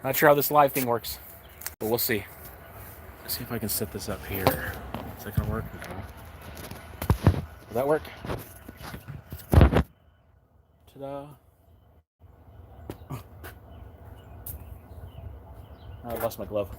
Not sure how this live thing works, but we'll see. Let's see if I can set this up here. Is that gonna work? Will that work? Ta-da. I lost my glove.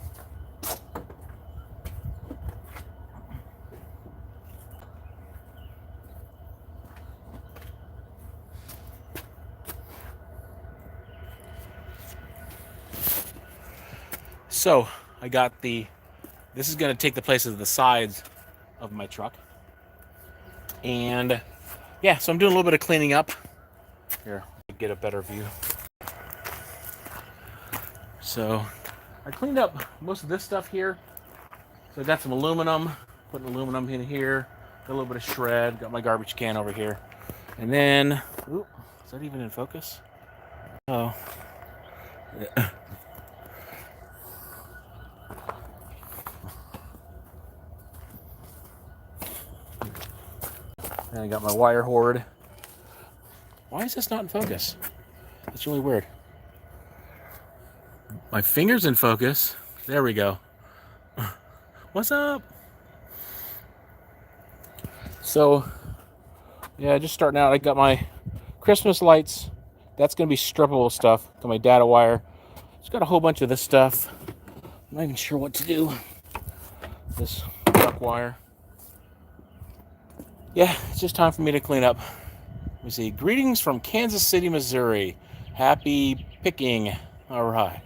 So I got this is going to take the place of the sides of my truck. And yeah, so I'm doing a little bit of cleaning up. Here, get a better view. So I cleaned up most of this stuff here. So I got some aluminum, putting aluminum in here, got a little bit of shred, got my garbage can over here. And then, ooh, is that even in focus? Oh. Yeah. And I got my wire hoard. Why is this not in focus? That's really weird. My finger's in focus. There we go. What's up? So, yeah, just starting out. I got my Christmas lights. That's going to be strippable stuff. Got my data wire. Just got a whole bunch of this stuff. I'm not even sure what to do. This duck wire. Yeah, it's just time for me to clean up. Let me see. Greetings from Kansas City, Missouri. Happy picking. All right.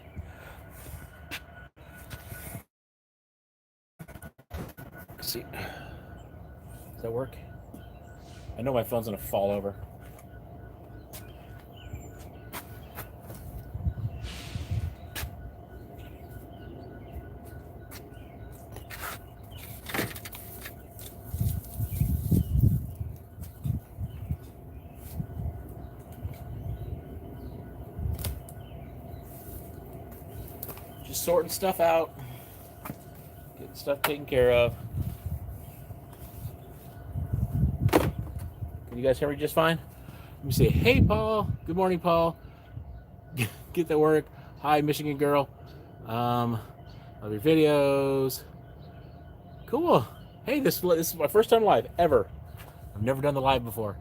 Let's see. Does that work? I know my phone's going to fall over. Just sorting stuff out, getting stuff taken care of. Can you guys hear me just fine? Let me say, hey, Paul. Good morning, Paul. Get that work. Hi, Michigan girl. Love your videos. Cool. Hey, this is my first time live ever. I've never done the live before.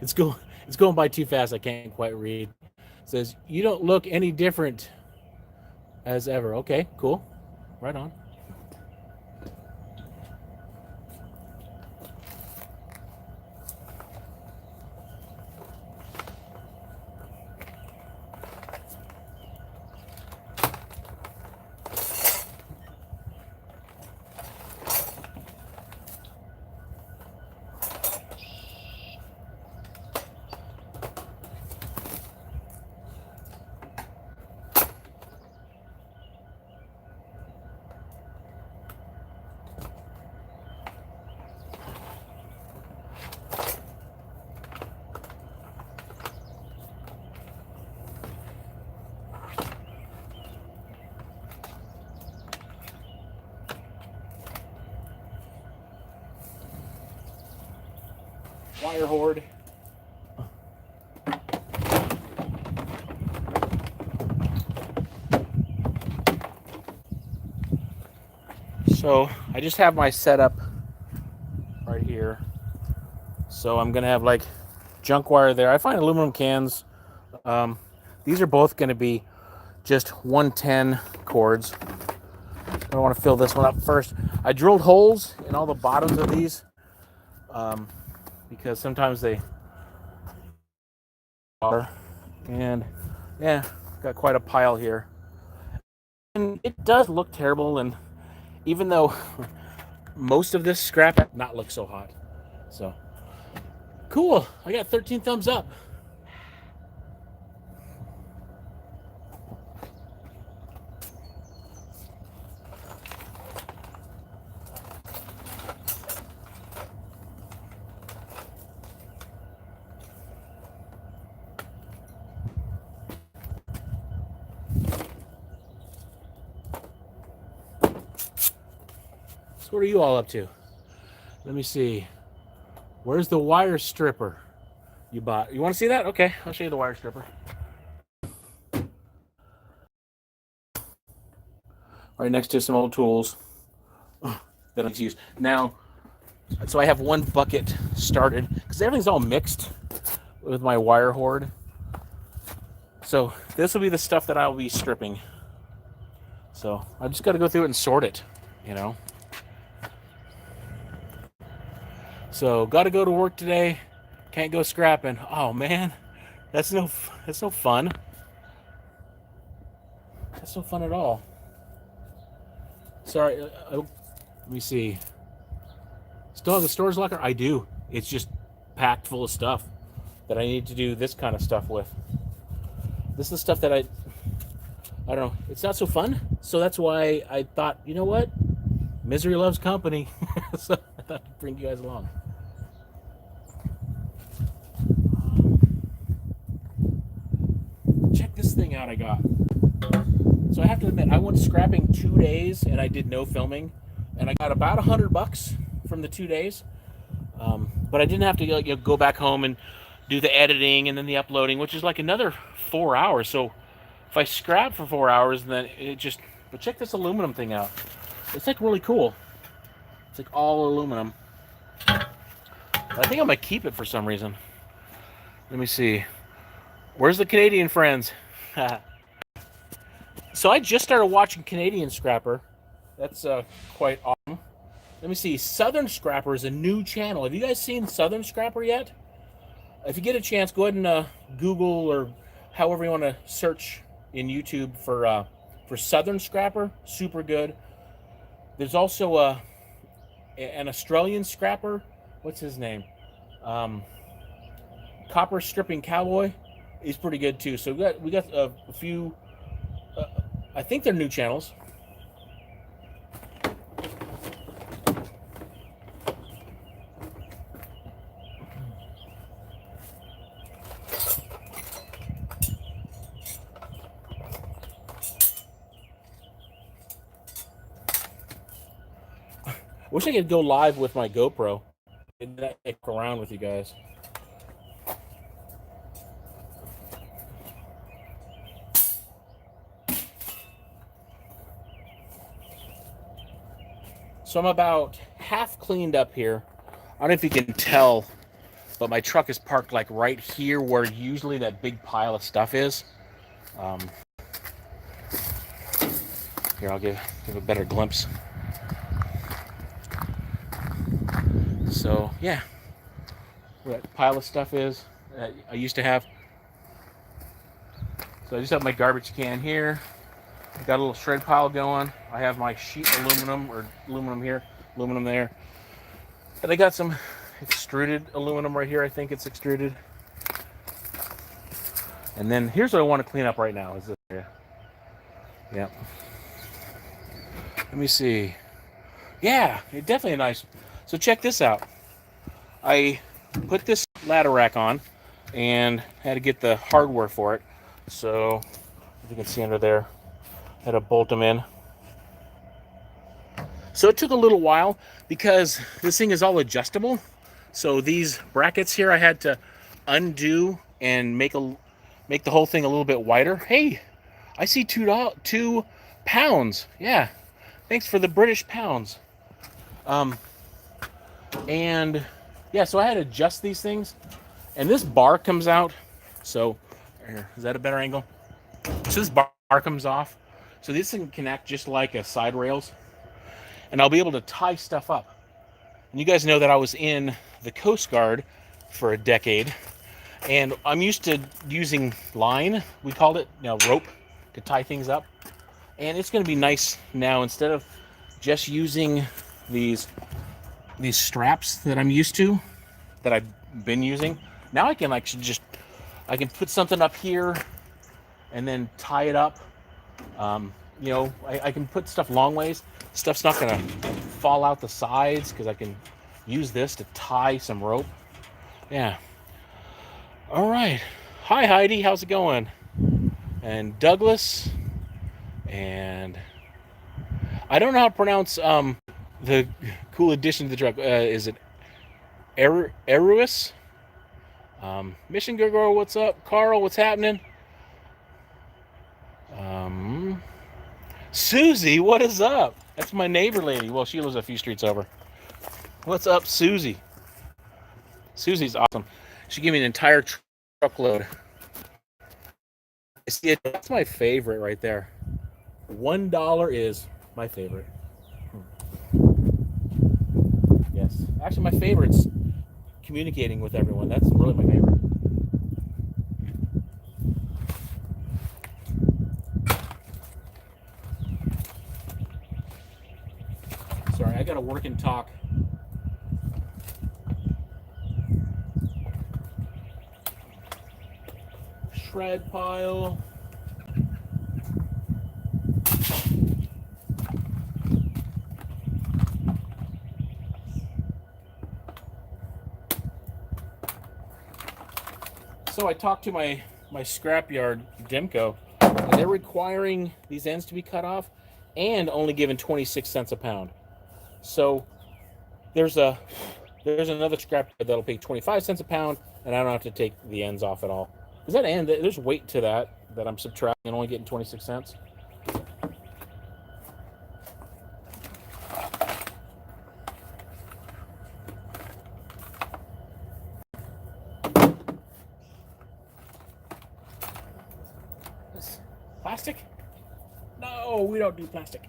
It's going by too fast. I can't quite read. It says, you don't look any different as ever. Okay, cool. Right on. Wire hoard. So I just have my setup right here. So I'm gonna have like junk wire there. I find aluminum cans. These are both gonna be just 110 cords. I want to fill this one up first. I drilled holes in all the bottoms of these because sometimes they are. And yeah, got quite a pile here. And it does look terrible, and even though most of this scrap not look so hot. So cool. I got 13 thumbs up. So what are you all up to? Let me see. Where's the wire stripper you bought? You want to see that? Okay, I'll show you the wire stripper. Right next to some old tools that I use. Now, so I have one bucket started because everything's all mixed with my wire hoard. So this will be the stuff that I'll be stripping. So I just got to go through it and sort it, you know. So got to go to work today. Can't go scrapping. Oh man, that's no fun. That's no fun at all. Sorry. Let me see. Still have the storage locker? I do. It's just packed full of stuff that I need to do this kind of stuff with. This is the stuff that I don't know. It's not so fun. So that's why I thought, you know what? Misery loves company. So I thought I'd bring you guys along. Check this thing out I got. So I have to admit, I went scrapping 2 days and I did no filming, and I got about $100 from the 2 days. But I didn't have to go back home and do the editing and then the uploading, which is like another 4 hours. So if I scrap for 4 hours, then it just. But check this aluminum thing out. It's like really cool. It's like all aluminum. I think I might keep it for some reason. Let me see. Where's the Canadian friends? So I just started watching Canadian Scrapper. That's quite awesome. Let me see. Southern Scrapper is a new channel. Have you guys seen Southern Scrapper yet? If you get a chance, go ahead and Google or however you want to search in YouTube for Southern Scrapper. Super good. There's also an Australian scrapper. What's his name? Copper Stripping Cowboy. He's pretty good too. So we got a few. I think they're new channels. Wish I could go live with my GoPro and dick around with you guys. So I'm about half cleaned up here. I don't know if you can tell, but my truck is parked like right here where usually that big pile of stuff is. Here, I'll give a better glimpse. So yeah, where that pile of stuff is that I used to have. So I just have my garbage can here. I got a little shred pile going. I have my sheet aluminum, or aluminum here, aluminum there. And I got some extruded aluminum right here. I think it's extruded. And then here's what I want to clean up right now is this area. Yep. Let me see. Yeah, it's definitely nice. So check this out. I put this ladder rack on and had to get the hardware for it. So if you can see under there, had to bolt them in. So it took a little while because this thing is all adjustable. So these brackets here I had to undo and make the whole thing a little bit wider. Hey, I see 2 pounds. Yeah, thanks for the British pounds. And yeah, so I had to adjust these things, and this bar comes out. So is that a better angle? So this bar comes off, so this can connect just like a side rails, and I'll be able to tie stuff up. And you guys know that I was in the Coast Guard for a decade, and I'm used to using line, we called it, rope, to tie things up. And it's going to be nice now, instead of just using these straps that I'm used to, that I've been using. Now I can actually I can put something up here and then tie it up. I can put stuff long ways. Stuff's not gonna fall out the sides because I can use this to tie some rope. Yeah. All right. Hi Heidi, how's it going? And Douglas, and I don't know how to pronounce the cool addition to the truck. Is it Eruis? Mission Girl, what's up? Carl, what's happening? Susie, what is up? That's my neighbor lady. Well, she lives a few streets over. What's up, Susie? Susie's awesome. She gave me an entire truckload. I see it. That's my favorite right there. $1 is my favorite. Yes. Actually, my favorite's communicating with everyone. That's really my favorite. Sorry, I gotta work and talk. Shred pile. So I talked to my scrapyard, Demco, and they're requiring these ends to be cut off and only given 26 cents a pound. So there's another scrapyard that'll pay 25 cents a pound, and I don't have to take the ends off at all. Is that end? There's weight to that I'm subtracting and only getting 26 cents. Plastic? No, we don't do plastic.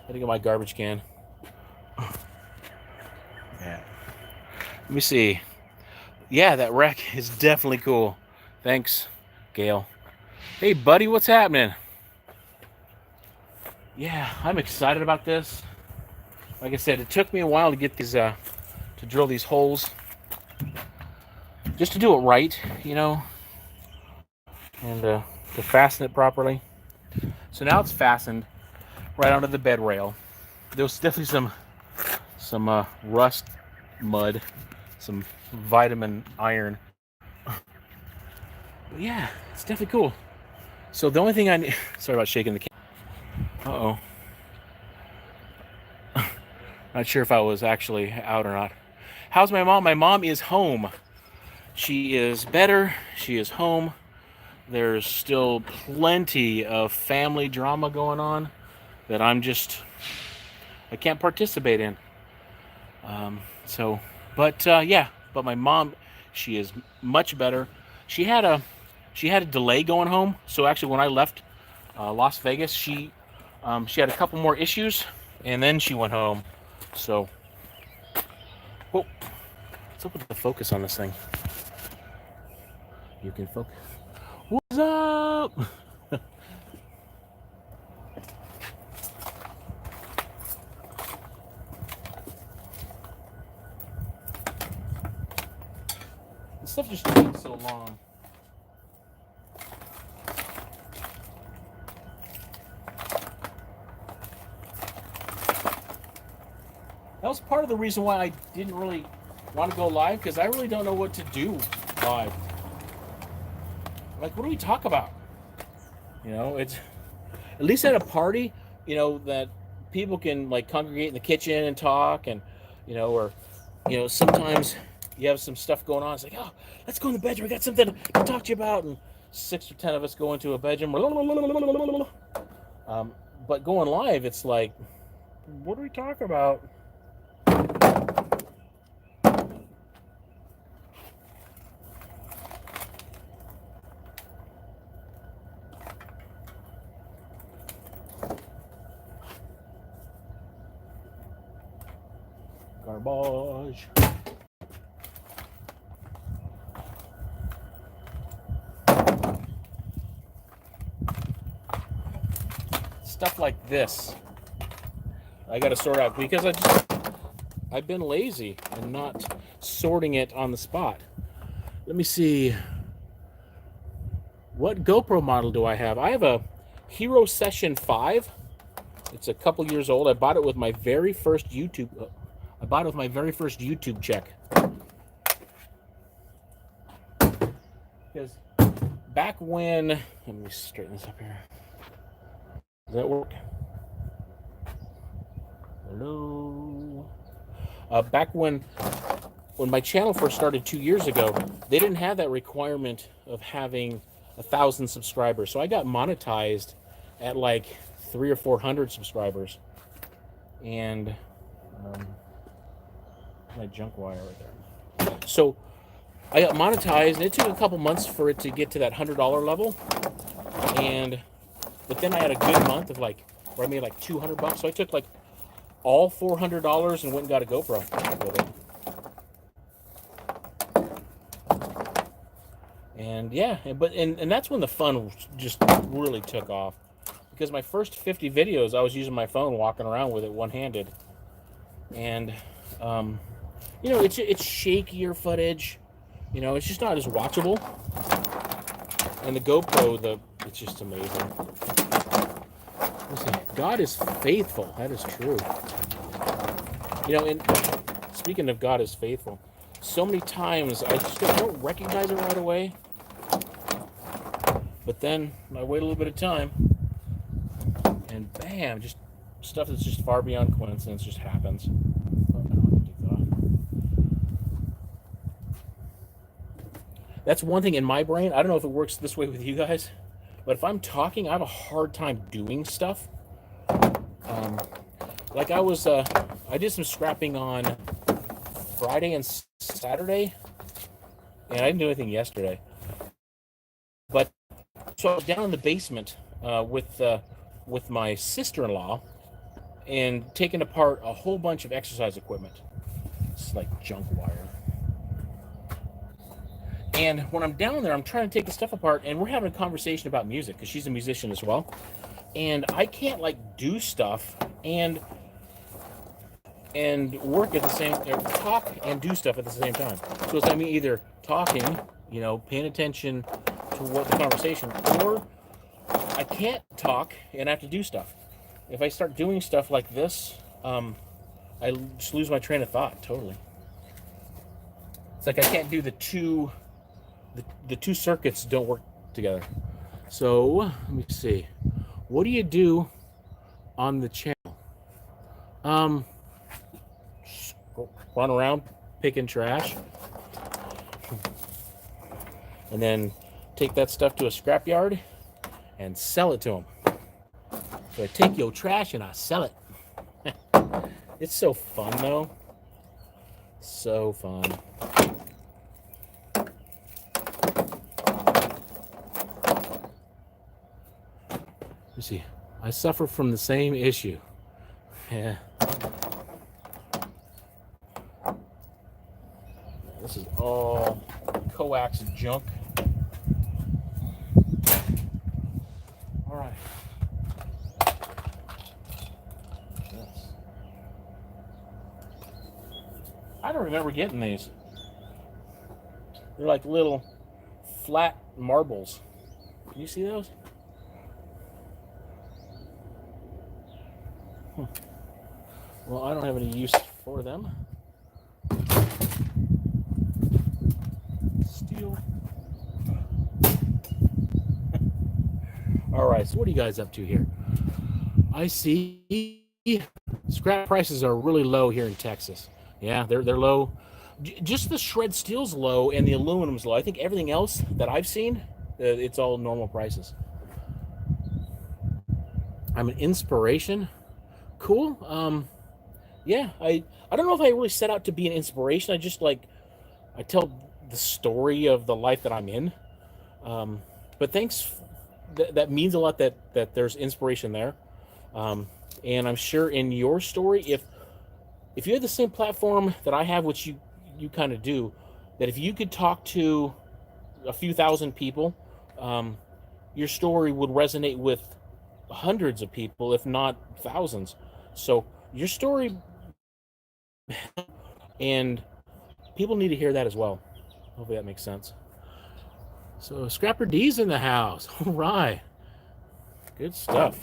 I think of my garbage can. Yeah. Let me see. Yeah, that wreck is definitely cool. Thanks, Gail. Hey, buddy, what's happening? Yeah, I'm excited about this. Like I said, it took me a while to get these, to drill these holes. Just to do it right, you know, and to fasten it properly. So now it's fastened right onto the bed rail. There's definitely some rust, mud, some vitamin iron. But yeah, it's definitely cool. So the only thing I need, sorry about shaking the camera. Not sure if I was actually out or not. How's my mom? My mom is home. She is better. She is home. There's still plenty of family drama going on that I can't participate in. But my mom, she is much better. She had a delay going home. So actually, when I left Las Vegas, she had a couple more issues, and then she went home. So, whoa, what's up with the focus on this thing? You can focus. What's up? This stuff just takes so long. That was part of the reason why I didn't really want to go live, because I really don't know what to do live. Like, what do we talk about? You know, it's at least at a party, you know, that people can like congregate in the kitchen and talk, and or sometimes you have some stuff going on. It's like, oh, let's go in the bedroom. We got something to talk to you about, and 6 or 10 of us go into a bedroom. But going live, it's like, what do we talk about? Garbage. stuff like this I got to sort out because I've been lazy and not sorting it on the spot. Let me see. What GoPro model do I have? I have a Hero Session 5. It's a couple years old. I bought it with my very first YouTube. Check. Because back when, let me straighten this up here. Does that work? Hello. Back when my channel first started 2 years ago, they didn't have that requirement of having 1,000 subscribers. So I got monetized at like 300 or 400 subscribers, and my junk wire right there. So I got monetized, and it took a couple months for it to get to that $100 level, but then I had a good month of like where I made like $200. So I took like all $400 and went and got a GoPro with it. And yeah, but that's when the fun just really took off, because my first 50 videos I was using my phone, walking around with it one-handed, and you know, it's shakier footage, you know, it's just not as watchable. And the GoPro, it's just amazing. Let's see. God is faithful. That is true. You know, and speaking of God is faithful, so many times I just don't recognize it right away. But then I wait a little bit of time, and bam, just stuff that's just far beyond coincidence just happens. Oh, I don't want to take that off. That's one thing in my brain. I don't know if it works this way with you guys, but if I'm talking, I have a hard time doing stuff. Like I did some scrapping on Friday and Saturday, and I didn't do anything yesterday. But so I was down in the basement with my sister-in-law and taking apart a whole bunch of exercise equipment. It's like junk wire. And when I'm down there, I'm trying to take the stuff apart, and we're having a conversation about music because she's a musician as well. And I can't like do stuff and work at the same, or talk and do stuff at the same time. So it's I'm either talking, you know, paying attention to what the conversation, or I can't talk and I have to do stuff. If I start doing stuff like this, I just lose my train of thought totally. It's like I can't do the two circuits don't work together. So let me see. What do you do on the channel? Run around picking trash, and then take that stuff to a scrapyard and sell it to them. So I take your trash and I sell it. It's so fun though. So fun. You see, I suffer from the same issue. Yeah. This is all coax junk. All right. Yes. I don't remember getting these. They're like little flat marbles. Can you see those? Well, I don't have any use for them. Steel. All right, so what are you guys up to here? I see scrap prices are really low here in Texas. Yeah, they're low. Just the shred steel's low and the aluminum's low. I think everything else that I've seen, it's all normal prices. I'm an inspiration. Cool. Yeah, I don't know if I really set out to be an inspiration. I just I tell the story of the life that I'm in. But thanks. That means a lot that there's inspiration there. And I'm sure in your story, if you had the same platform that I have, which you kind of do, that if you could talk to a few thousand people, your story would resonate with hundreds of people, if not thousands. So your story, and people need to hear that as well. Hopefully that makes sense. So Scrapper D's in the house. All right. Good stuff.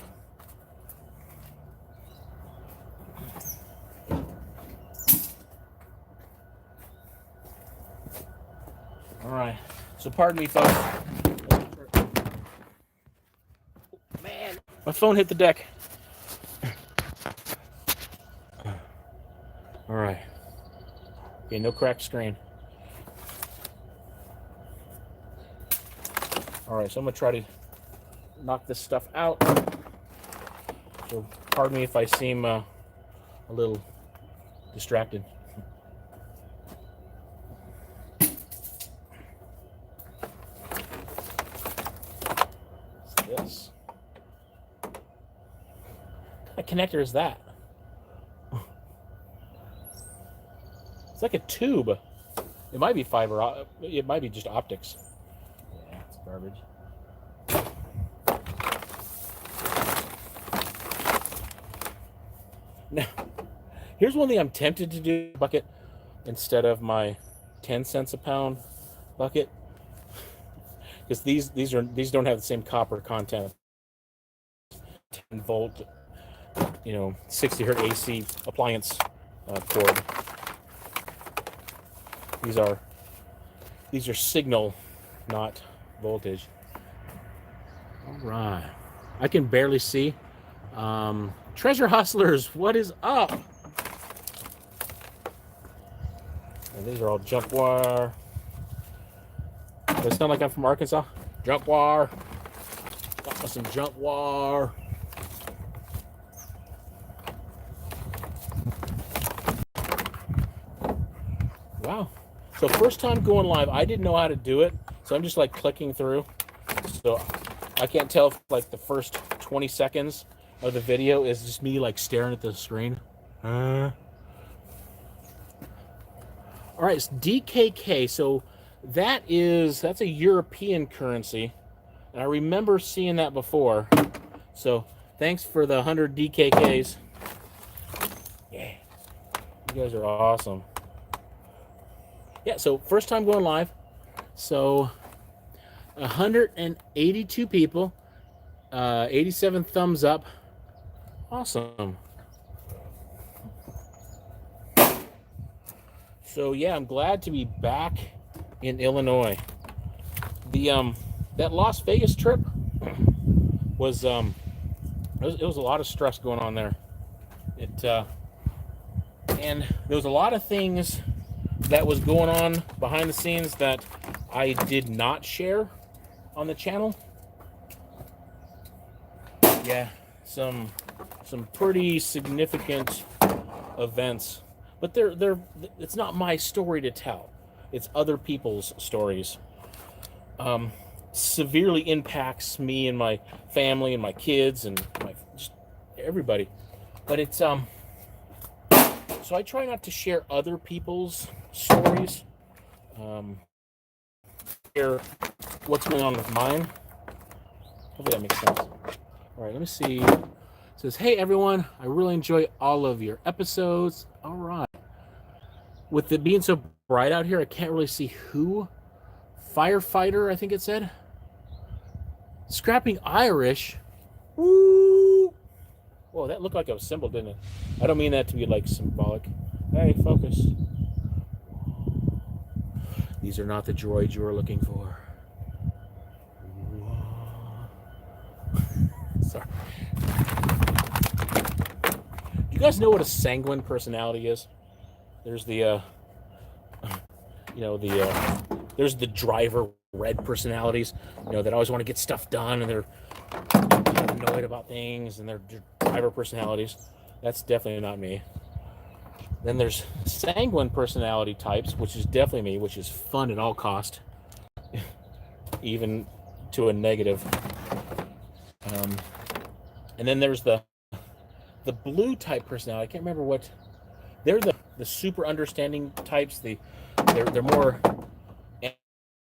All right. So pardon me, folks. Man, my phone hit the deck. All right. Okay, no cracked screen. All right, so I'm gonna try to knock this stuff out. So pardon me if I seem a little distracted. What's this? What kind of connector is that? It's like a tube. It might be fiber. It might be just optics. Yeah, it's garbage. Now, here's one thing I'm tempted to do: bucket instead of my 10 cents a pound bucket, because these don't have the same copper content. 10 volt, 60 hertz AC appliance cord. These are signal, not voltage. All right, I can barely see. Treasure Hustlers, what is up? And these are all junk wire. Does it sound like I'm from Arkansas? Junk wire. Got some junk wire. Wow. So first time going live, I didn't know how to do it. So I'm just like clicking through. So I can't tell if like the first 20 seconds of the video is just me like staring at the screen. All right, it's DKK. So that's a European currency. And I remember seeing that before. So thanks for the 100 DKKs. Yeah. You guys are awesome. Yeah, so first time going live. So 182 people, 87 thumbs up. Awesome. So yeah, I'm glad to be back in Illinois. The that Las Vegas trip was it was a lot of stress going on there. And there was a lot of things that was going on behind the scenes that I did not share on the channel. Yeah, some pretty significant events, but it's not my story to tell. It's other people's stories. Severely impacts me and my family and my kids and just everybody. But it's so I try not to share other people's stories. Share what's going on with mine. Hopefully that makes sense. All right, let me see. It says, hey everyone, I really enjoy all of your episodes. All right. With it being so bright out here, I can't really see who. Firefighter, I think it said. Scrapping Irish. Woo! Whoa, that looked like a symbol, didn't it? I don't mean that to be like symbolic. Hey, focus. These are not the droids you are looking for. Sorry. Do you guys know what a sanguine personality is? There's the, there's the driver red personalities, that always want to get stuff done and they're annoyed about things and they're driver personalities. That's definitely not me. Then there's sanguine personality types, which is definitely me, which is fun at all cost, even to a negative. And then there's the blue type personality. I can't remember what. They're the super understanding types. They're more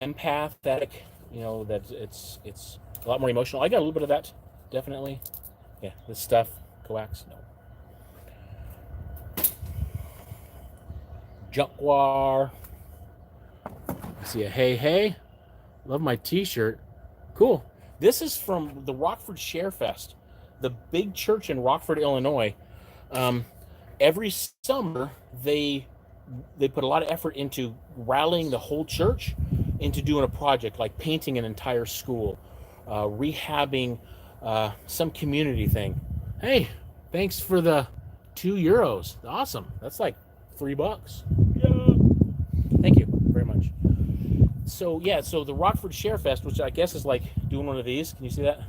empathetic. That it's a lot more emotional. I got a little bit of that, definitely. Yeah, this stuff, coax, no. Junkwar. I see a hey. Love my t-shirt. Cool. This is from the Rockford Share Fest, the big church in Rockford, Illinois. Every summer they put a lot of effort into rallying the whole church into doing a project like painting an entire school, rehabbing some community thing. Hey, thanks for the €2. Awesome. That's like $3. Yeah. Thank you very much. So yeah, so the Rockford Share Fest, which I guess is like doing one of these. Can you see that?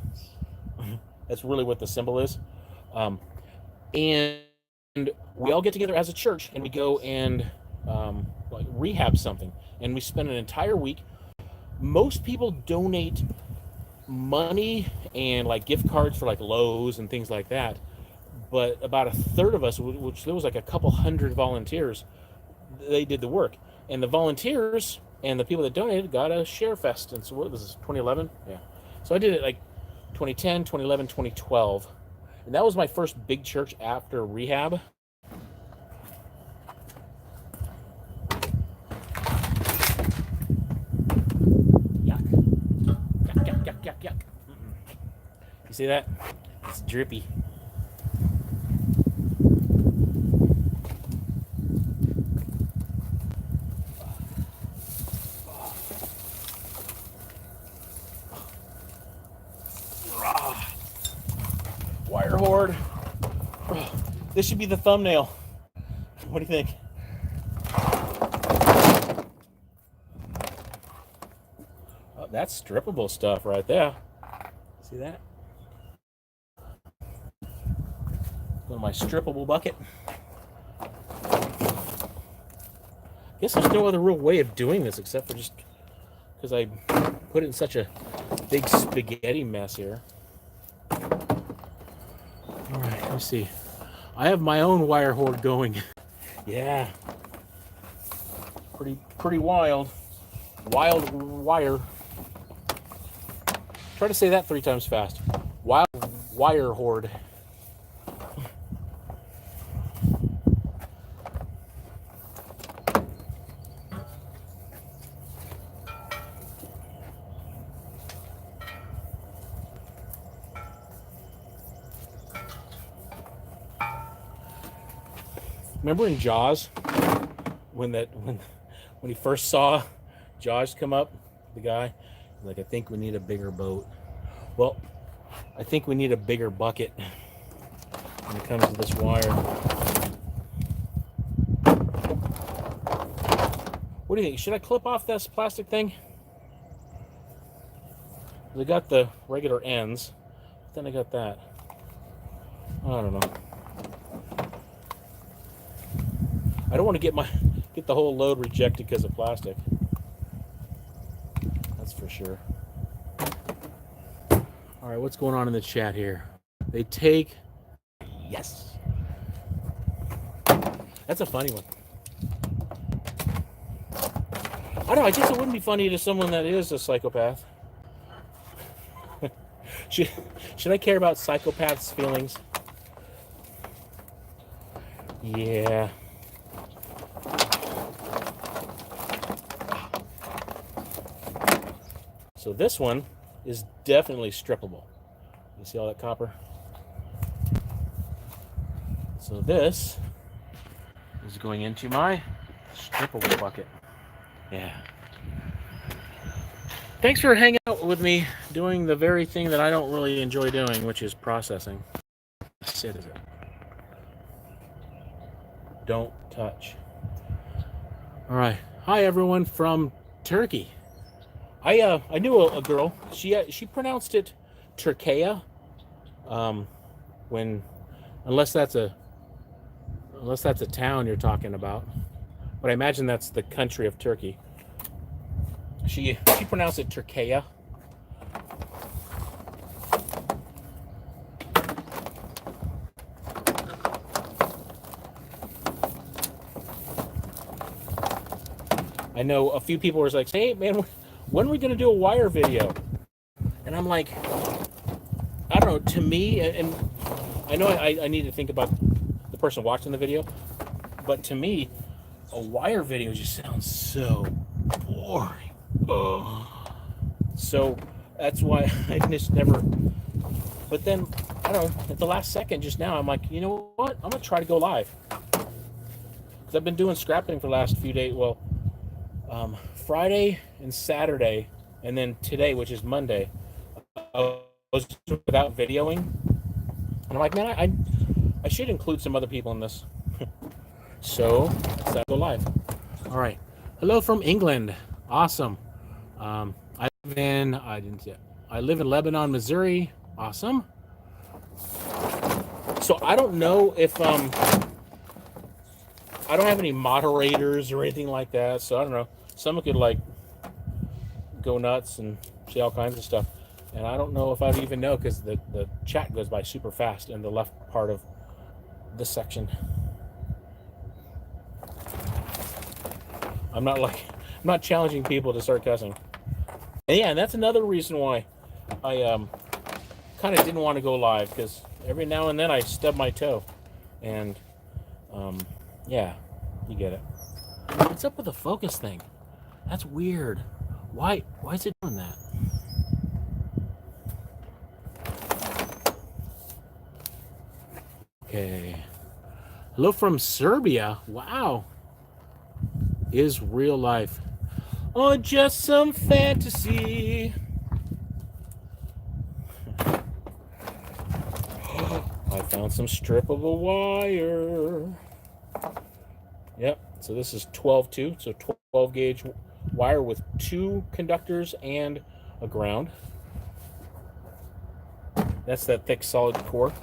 That's really what the symbol is. And we all get together as a church and we go and like rehab something. And we spend an entire week. Most people donate money and like gift cards for like Lowe's and things like that. But about a third of us, which there was like a couple hundred volunteers, they did the work. And the volunteers and the people that donated got a share fest. And so what was this, 2011? Yeah. So I did it like 2010, 2011, 2012. And that was my first big church after rehab. Yuck. Yuck. You see that? It's drippy. Wire hoard. This should be the thumbnail. What do you think? Oh, that's strippable stuff right there. See that? Go to my strippable bucket. Guess there's no other real way of doing this except for just because I put it in such a big spaghetti mess here. All right, let me see. I have my own wire hoard going. Yeah. Pretty wild. Wild wire. Try to say that 3 times fast. Wild wire hoard. Remember in Jaws, when he first saw Jaws come up, the guy, like, I think we need a bigger boat. Well, I think we need a bigger bucket when it comes to this wire. What do you think? Should I clip off this plastic thing? I got the regular ends, but then I got that. I don't know. I don't want to get the whole load rejected because of plastic. That's for sure. All right, what's going on in the chat here? They take... Yes. That's a funny one. I don't know, I guess it wouldn't be funny to someone that is a psychopath. Should I care about psychopaths' feelings? Yeah. So this one is definitely strippable. You see all that copper? So this is going into my strippable bucket. Yeah. Thanks for hanging out with me doing the very thing that I don't really enjoy doing, which is processing. Sit is it? Don't touch. All right. Hi everyone from Turkey. I knew a girl. She pronounced it Turkaya. Unless that's a town you're talking about, but I imagine that's the country of Turkey. She pronounced it Turkaya. I know a few people were like, "Hey man, when are we gonna do a wire video?" And I'm like, I don't know. To me, and I know I need to think about the person watching the video, but to me, a wire video just sounds so boring. Oh. So that's why I just never. But then, I don't know, at the last second just now, I'm like, you know what? I'm going to try to go live. Because I've been doing scrapping for the last few days. Well, Friday and Saturday, and then today, which is Monday, I was without videoing. And I'm like, man, I should include some other people in this. So, let's go live. All right. Hello from England. Awesome. I live in Lebanon, Missouri. Awesome. So I don't know if I don't have any moderators or anything like that. So I don't know. Someone could like go nuts and say all kinds of stuff. And I don't know if I'd even know because the chat goes by super fast in the left part of this section. I'm not challenging people to start cussing. And yeah, and that's another reason why I kind of didn't want to go live, because every now and then I stub my toe. And yeah, you get it. What's up with the focus thing? That's weird. Why is it doing that? Okay. Hello from Serbia. Wow. Is real life. Oh, just some fantasy. I found some strippable wire. Yep, so this is 12-2, so 12 gauge wire with 2 conductors and a ground. That's that thick solid core.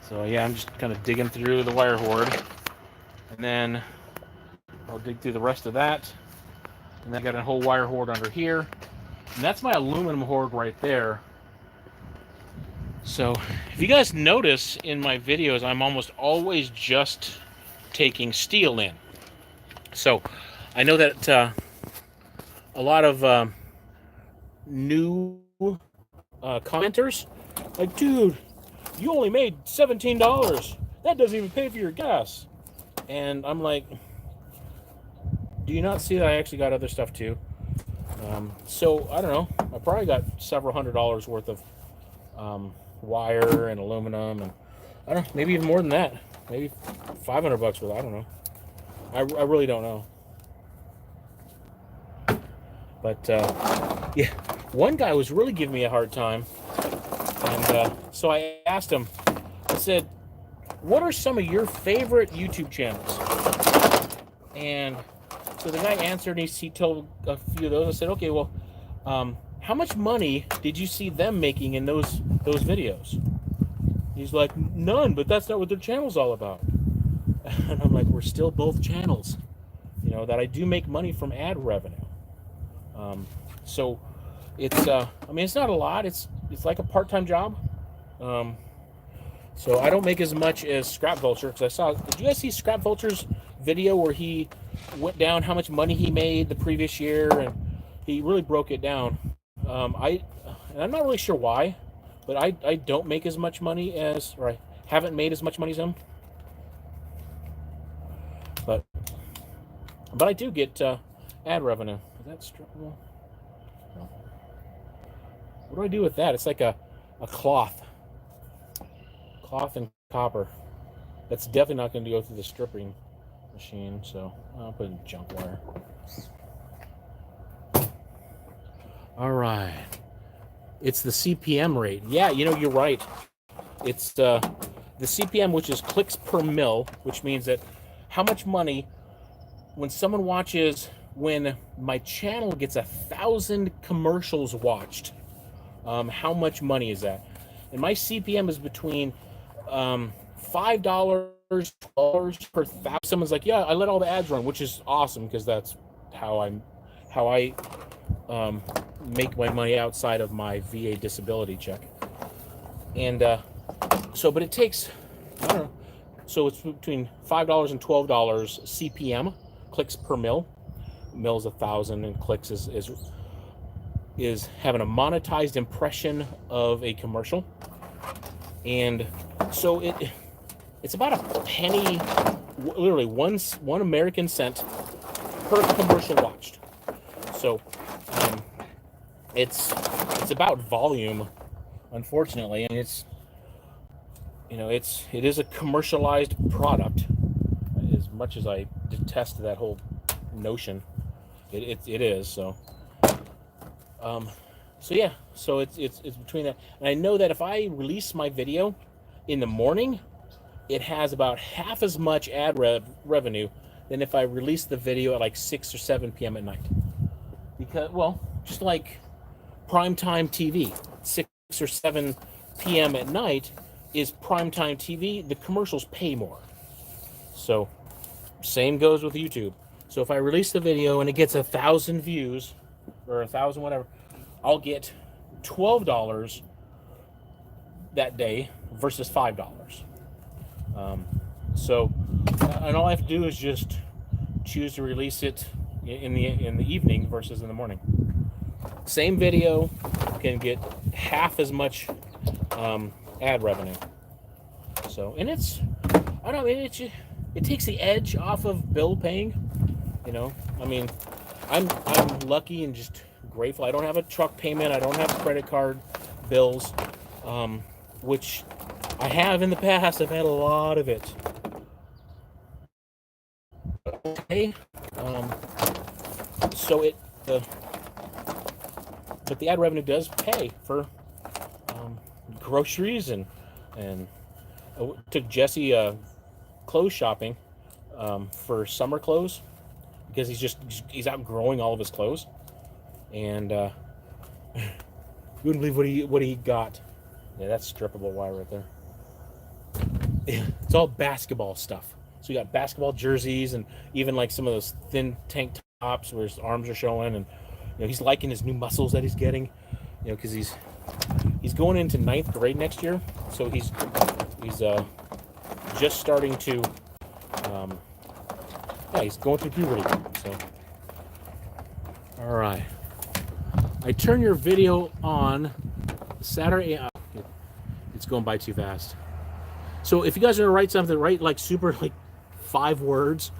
So yeah, I'm just kind of digging through the wire hoard, and then I'll dig through the rest of that. And then I got a whole wire hoard under here, and that's my aluminum hoard right there. So if you guys notice in my videos, I'm almost always just taking steel in. So I know that a lot of new commenters like, dude, you only made $17. That doesn't even pay for your gas. And I'm like, do you not see that I actually got other stuff too? So I don't know. I probably got several $100s worth of wire and aluminum, and I don't know, maybe even more than that. Maybe $500 worth. I don't know. I really don't know. But yeah, one guy was really giving me a hard time, and so I asked him. I said, "What are some of your favorite YouTube channels?" And so the guy answered, and he told a few of those. I said, "Okay, well, how much money did you see them making in those videos?" He's like, "None, but that's not what their channel's all about." And I'm like, we're still both channels, you know, that I do make money from ad revenue. So it's I mean, it's not a lot. It's like a part-time job. So I don't make as much as Scrap Vulture, because I saw, did you guys see Scrap Vulture's video where he went down how much money he made the previous year, and he really broke it down. I'm not really sure why, but I don't make as much money as, or I haven't made as much money as him. But I do get ad revenue. Is that strippable? No. What do I do with that? It's like a cloth and copper. That's definitely not going to go through the stripping machine, so I'll put in junk wire. All right. It's the CPM rate. Yeah, you know, you're right. It's the CPM, which is clicks per mil, which means that how much money when someone watches, when my channel gets 1,000 commercials watched, how much money is that? And my CPM is between $5, $12 per thousand. Someone's like, yeah, I let all the ads run, which is awesome, because that's how I make my money outside of my VA disability check. And so, but it takes, I don't know, so it's between $5 and $12 CPM, clicks per mil. mills 1,000 and clicks is having a monetized impression of a commercial. And so it's about a penny, literally one American cent per commercial watched. So it's about volume, unfortunately, and it is a commercialized product. As much as I detest that whole notion, it is. So yeah, so it's between that, and I know that if I release my video in the morning, it has about half as much ad revenue than if I release the video at like 6 or 7 p.m. at night. Because, well, just like primetime TV, 6 or 7 p.m. at night is primetime TV. The commercials pay more. So same goes with YouTube. So if I release the video and it gets 1,000 views or 1,000 whatever, I'll get $12 that day versus $5. And all I have to do is just choose to release it in the evening versus in the morning. Same video can get half as much ad revenue. So, and it's, I don't know, it takes the edge off of bill paying. I mean, I'm lucky and just grateful. I don't have a truck payment. I don't have credit card bills, which I have in the past. I've had a lot of it. Okay. But the ad revenue does pay for groceries and I took Jesse clothes shopping for summer clothes because he's outgrowing all of his clothes, and you wouldn't believe what he got. Yeah, that's strippable wire right there. It's all basketball stuff. So you got basketball jerseys and even like some of those thin tank tops where his arms are showing, and he's liking his new muscles that he's getting. Because he's going into 9th grade next year, so he's just starting to he's going through puberty. So all right, I turn your video on Saturday. It's going by too fast. So if you guys are gonna write something, write like super, like 5 words.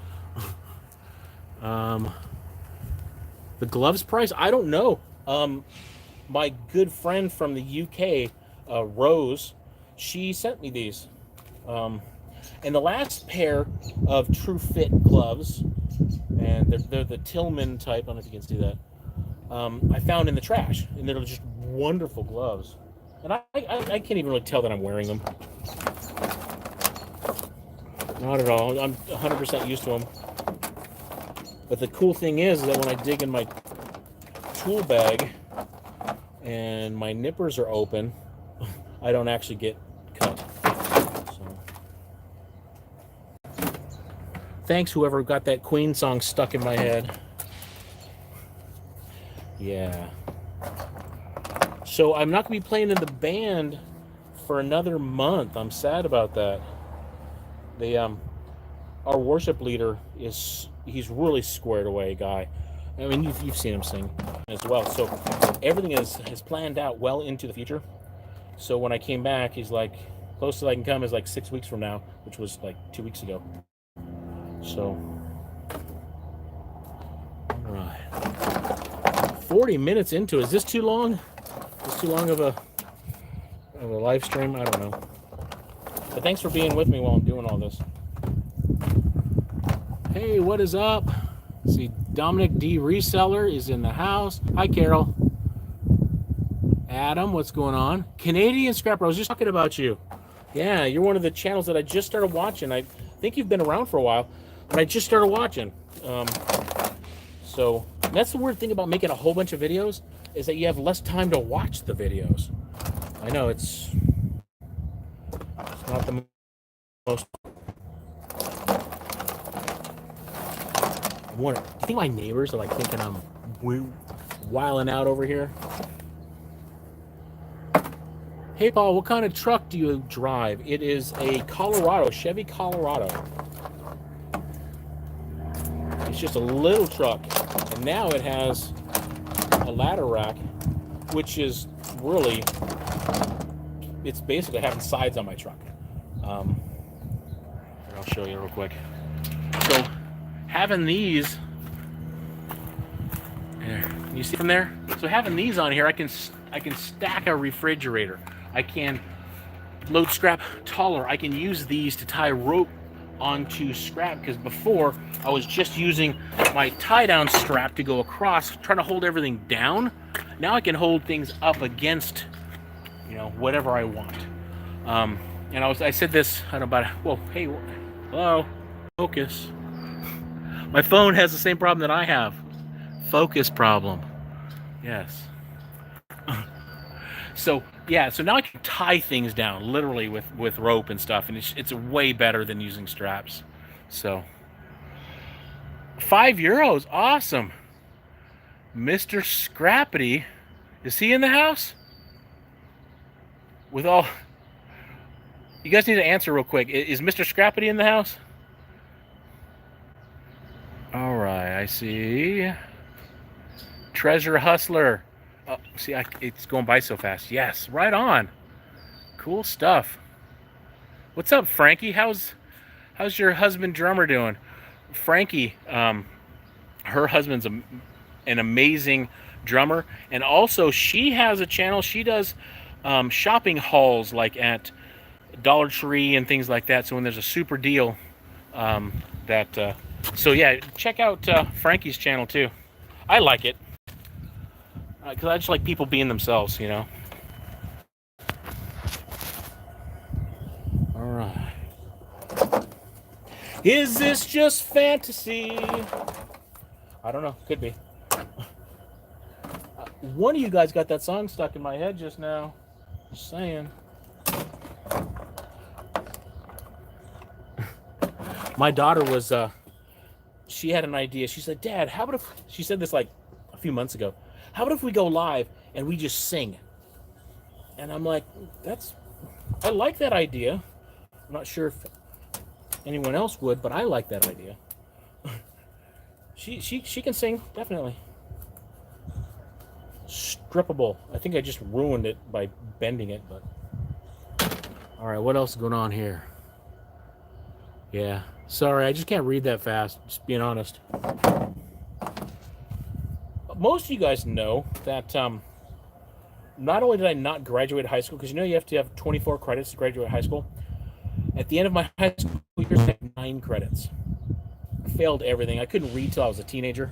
The gloves price, I don't know. My good friend from the UK, Rose, she sent me these. And the last pair of True Fit gloves, and they're the Tillman type, I don't know if you can see that, I found in the trash, and they're just wonderful gloves. And I can't even really tell that I'm wearing them. Not at all. I'm 100% used to them. But the cool thing is that when I dig in my tool bag and my nippers are open, I don't actually get cut. So, thanks, whoever got that Queen song stuck in my head. Yeah. So I'm not going to be playing in the band for another month. I'm sad about that. Our worship leader he's really squared away guy. I mean, you've seen him sing as well. So everything is planned out well into the future. So when I came back, he's like, closest I can come is like 6 weeks from now, which was like 2 weeks ago. So, all right, 40 minutes into it. Is this too long? Is too long of a live stream? I don't know. But thanks for being with me while I'm doing all this. Hey, what is up? See, Dominic D. Reseller is in the house. Hi, Carol. Adam, what's going on? Canadian Scrapper, I was just talking about you. Yeah, you're one of the channels that I just started watching. I think you've been around for a while, but I just started watching. So that's the weird thing about making a whole bunch of videos, is that you have less time to watch the videos. I know it's not the most. Do you think my neighbors are like thinking I'm wilding out over here? Hey Paul, what kind of truck do you drive? It is a Colorado, Chevy Colorado. It's just a little truck. And now it has a ladder rack, which is really, it's basically having sides on my truck. I'll show you real quick. So having these, you see them there? So having these on here, I can stack a refrigerator. I can load scrap taller. I can use these to tie rope onto scrap, because before I was just using my tie down strap to go across, trying to hold everything down. Now I can hold things up against, you know, whatever I want. And I said this, I don't know about, well, hey, hello, focus. My phone has the same problem that I have. Focus problem. Yes. So yeah, so now I can tie things down literally with rope and stuff, and it's way better than using straps. So €5, awesome. Mr. Scrappity, is he in the house? With all, you guys need to answer real quick. Is Mr. Scrappity in the house? All right, I see. Treasure Hustler. Oh, see, it's going by so fast. Yes, right on. Cool stuff. What's up, Frankie? How's your husband drummer doing? Frankie, her husband's an amazing drummer, and also she has a channel. She does shopping hauls, like at Dollar Tree and things like that. So when there's a super deal, so yeah, check out Frankie's channel too. I like it. Because I just like people being themselves, you know. All right. Is this just fantasy? I don't know. Could be. One of you guys got that song stuck in my head just now. Just saying. My daughter was, she had an idea. She said, Dad, how about if, she said this like a few months ago, how about if we go live and we just sing? And I'm like, I like that idea. I'm not sure if anyone else would, but I like that idea. She can sing, definitely. Strippable. I think I just ruined it by bending it, but. All right, what else is going on here? Yeah, sorry, I just can't read that fast, just being honest. Most of you guys know that not only did I not graduate high school, because you know you have to have 24 credits to graduate high school. At the end of my high school years, I had 9 credits. I failed everything. I couldn't read till I was a teenager.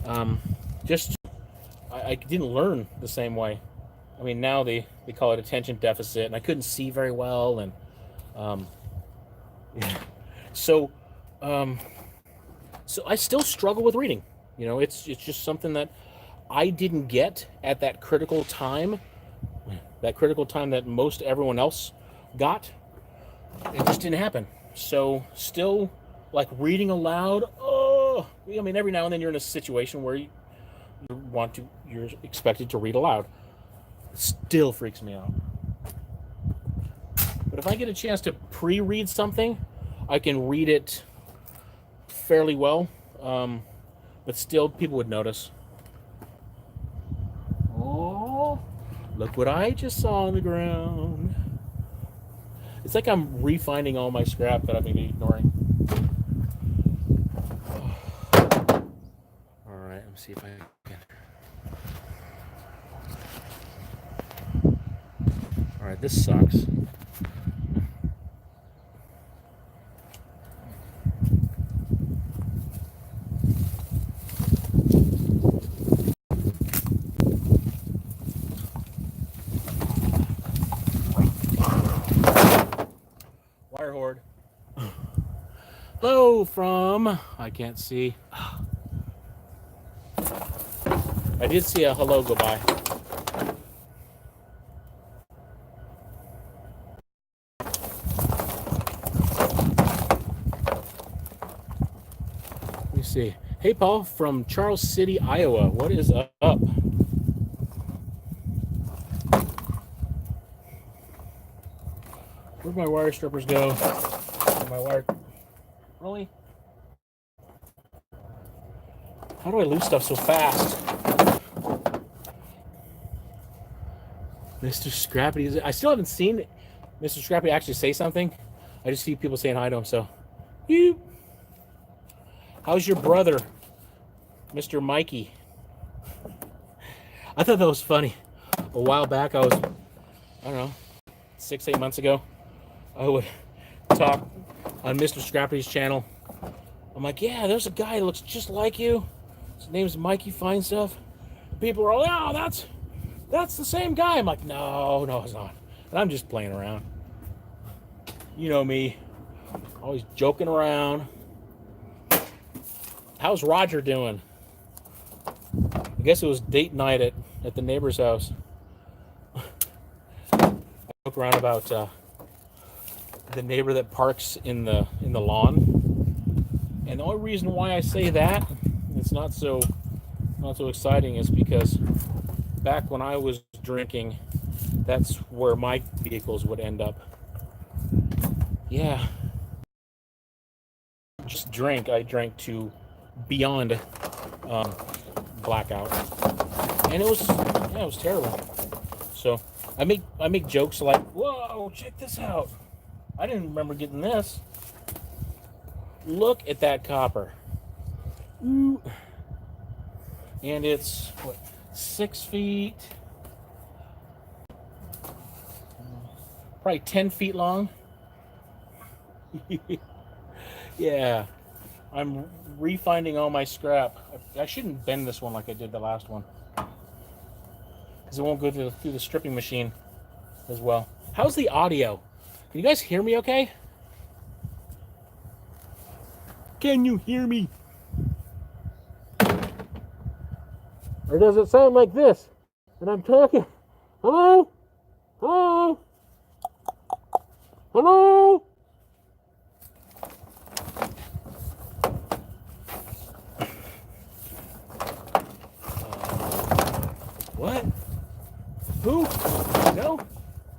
I didn't learn the same way. I mean, now they call it attention deficit, and I couldn't see very well, and yeah. So I still struggle with reading. You know, it's just something that I didn't get at that critical time that most everyone else got. It just didn't happen. So still, like, reading aloud, oh, I mean, every now and then you're in a situation where you're expected to read aloud. It still freaks me out. But if I get a chance to pre-read something, I can read it fairly well. But still, people would notice. Oh, look what I just saw on the ground. It's like I'm refinding all my scrap that I've been ignoring. All right, let me see if I can. All right, this sucks. Hoard. Hello from, I can't see. I did see a hello go by. Let me see. Hey Paul from Charles City, Iowa. What is up? Where'd my wire strippers go? My wire. Really? How do I lose stuff so fast? Mr. Scrappy. I still haven't seen Mr. Scrappy actually say something. I just see people saying hi to him. So, you. How's your brother, Mr. Mikey? I thought that was funny. A while back, I don't know, 6-8 months ago, I would talk on Mr. Scrappy's channel. I'm like, yeah, there's a guy that looks just like you. His name's Mikey Fine Stuff. People are all, oh, that's the same guy. I'm like, no, it's not. And I'm just playing around. You know me, always joking around. How's Roger doing? I guess it was date night at the neighbor's house. I joke around about the neighbor that parks in the lawn. And the only reason why I say that it's not so exciting is because back when I was drinking, that's where my vehicles would end up. Yeah. Just drink. I drank to beyond blackout, and it was terrible. So I make jokes like, whoa, check this out. I didn't remember getting this. Look at that copper. Ooh. And it's what, 6 feet, probably 10 feet long. Yeah, I'm refinding all my scrap. I shouldn't bend this one like I did the last one, because it won't go through the stripping machine as well. How's the audio? Can you guys hear me okay? Can you hear me? Or does it sound like this? And I'm talking. Hello? Hello? Hello? What? Who? No?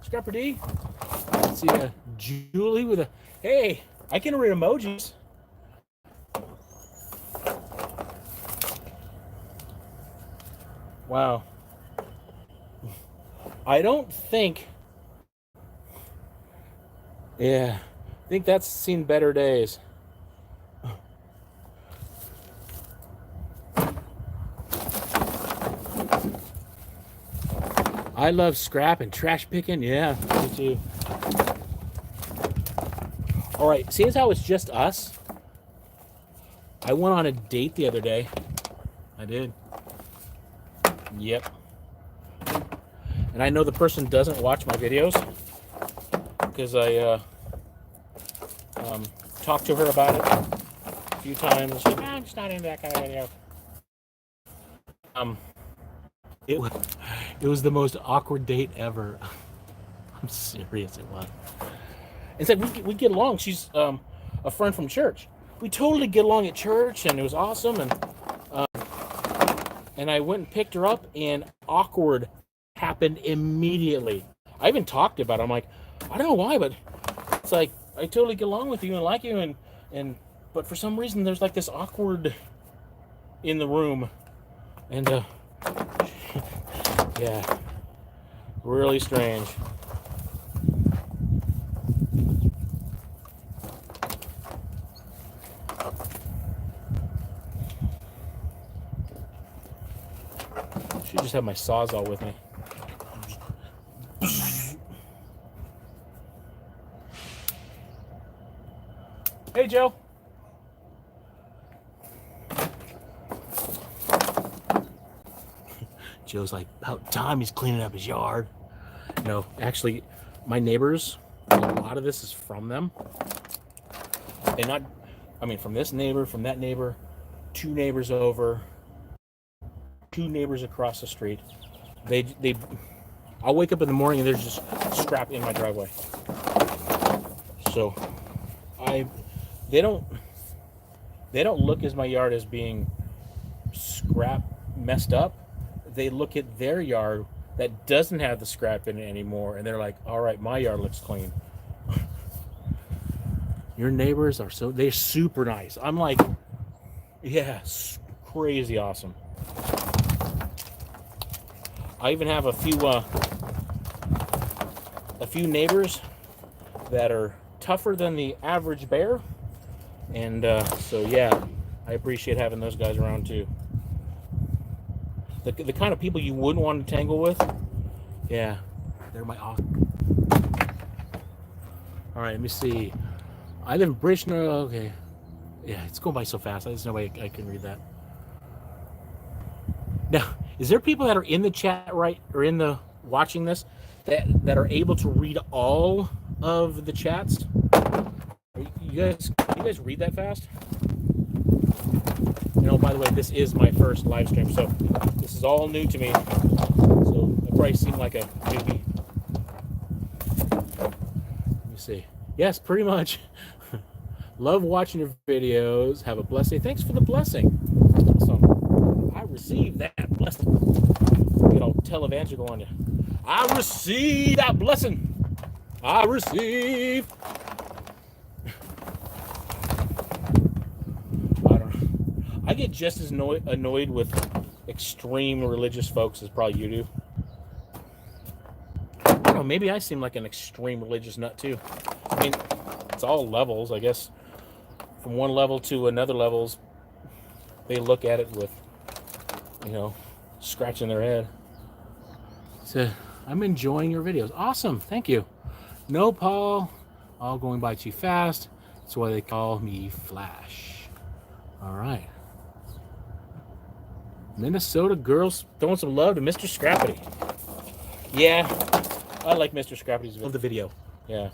Scrapper D? Let's see, Julie with a... Hey, I can read emojis. Wow. I don't think... Yeah, I think that's seen better days. I love scrap and trash picking. Yeah, me too. All right, seeing as how it's just us, I went on a date the other day. I did. Yep. And I know the person doesn't watch my videos because I talked to her about it a few times. She's like, I'm just not into that kind of video. It was the most awkward date ever. I'm serious, it was. It's like we get along. She's a friend from church. We totally get along at church, and it was awesome. And I went and picked her up, and awkward happened immediately. I even talked about it. I'm like, I don't know why, but it's like I totally get along with you and like you, but for some reason there's like this awkward in the room, and yeah, really strange. Should just have my Sawzall with me. Hey, Joe. Joe's like, about time he's cleaning up his yard. No, actually, my neighbors, a lot of this is from them. And not, I mean, from this neighbor, from that neighbor, 2 neighbors over, 2 neighbors across the street. I'll wake up in the morning and there's just scrap in my driveway. So, they don't look at my yard as being scrap messed up. They look at their yard that doesn't have the scrap in it anymore, and they're like, all right, my yard looks clean. Your neighbors they're super nice. I'm like, yeah, crazy awesome. I even have a few neighbors that are tougher than the average bear, and so yeah, I appreciate having those guys around too. The kind of people you wouldn't want to tangle with. Yeah, they're my awesome. All right, let me see. I live in British. Okay, yeah, it's going by so fast. There's no way I can read that. Now, is there people that are in the chat right or in the watching this that are able to read all of the chats? You guys read that fast? You know, by the way, this is my first live stream, so this is all new to me. So I probably seem like a newbie. Let me see. Yes, pretty much. Love watching your videos. Have a blessed day. Thanks for the blessing. Awesome. I received that blessing. Get all televangelical on you. I receive that blessing. I receive. I don't know. I get just as annoyed with extreme religious folks as probably you do. I don't know. Maybe I seem like an extreme religious nut too. I mean, it's all levels, I guess. From one level to another levels, they look at it with, you know, scratching their head. So, I'm enjoying your videos. Awesome, thank you. No, Paul, all going by too fast. That's why they call me Flash. All right. Minnesota girls throwing some love to Mr. Scrappity. Yeah, I like Mr. Scrappity's video. Love the video. Yeah.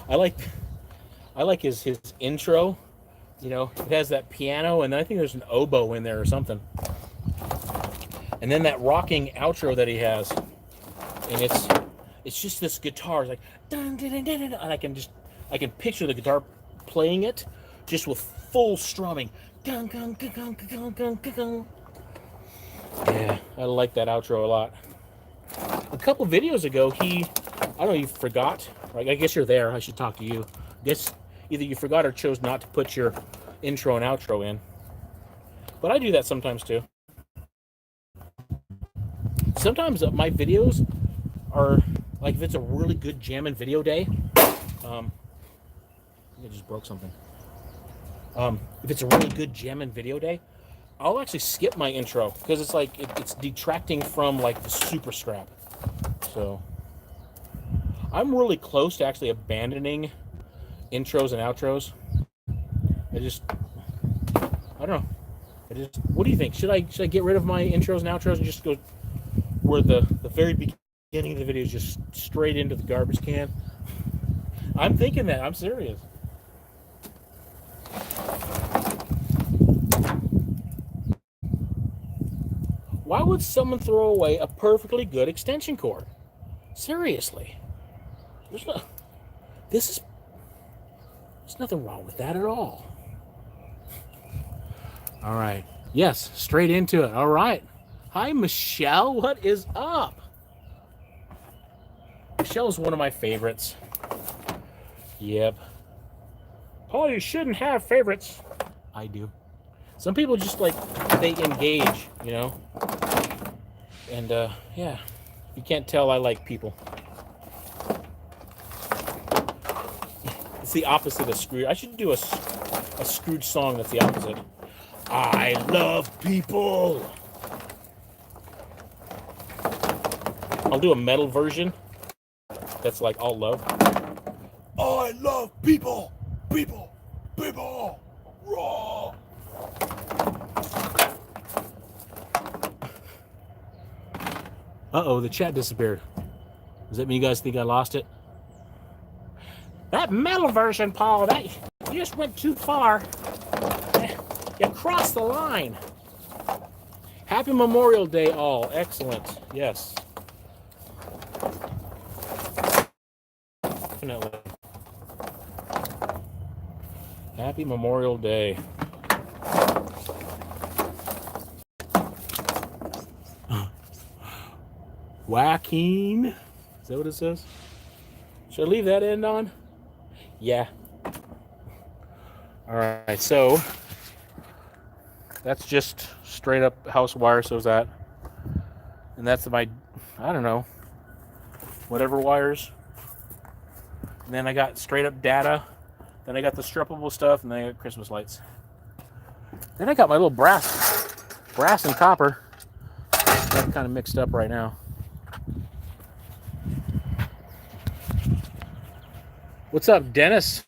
I like his intro. You know, it has that piano, and I think there's an oboe in there or something. And then that rocking outro that he has, and it's just this guitar, it's like dun, dun, dun, dun, dun, and I can picture the guitar playing it just with full strumming. Dun, dun, dun, dun, dun, dun, dun, dun. Yeah, I like that outro a lot. A couple videos ago, I don't know, you forgot. Like, I guess you're there. I should talk to you. I guess either you forgot or chose not to put your intro and outro in. But I do that sometimes too. Sometimes my videos are, like, if it's a really good jamming video day, I just broke something. If it's a really good jamming video day, I'll actually skip my intro because it's like it's detracting from like the super scrap. So I'm really close to actually abandoning intros and outros. I don't know. What do you think? Should I get rid of my intros and outros and just go where the very beginning of the video is just straight into the garbage can? I'm thinking that. I'm serious. Why would someone throw away a perfectly good extension cord? Seriously. There's nothing wrong with that at all. All right. Yes, straight into it. All right. Hi, Michelle. What is up? Michelle's one of my favorites. Yep. Paul, you shouldn't have favorites. I do. Some people just, like, they engage, you know? And, yeah. You can't tell I like people. It's the opposite of Scrooge. I should do a Scrooge song that's the opposite. I love people. I'll do a metal version that's like all love. I love people. People. People. Raw. Uh-oh, the chat disappeared. Does that mean you guys think I lost it? That metal version, Paul, you just went too far. You crossed the line. Happy Memorial Day, all. Excellent. Yes. Definitely. Happy Memorial Day. Joaquin. Is that what it says? Should I leave that end on? Yeah. All right, so That's just straight up house wire, so is that. And that's my, I don't know, whatever wires. And then I got straight up data. Then I got the strippable stuff, and then I got Christmas lights. Then I got my little brass and copper. That's kind of mixed up right now. What's up, Dennis?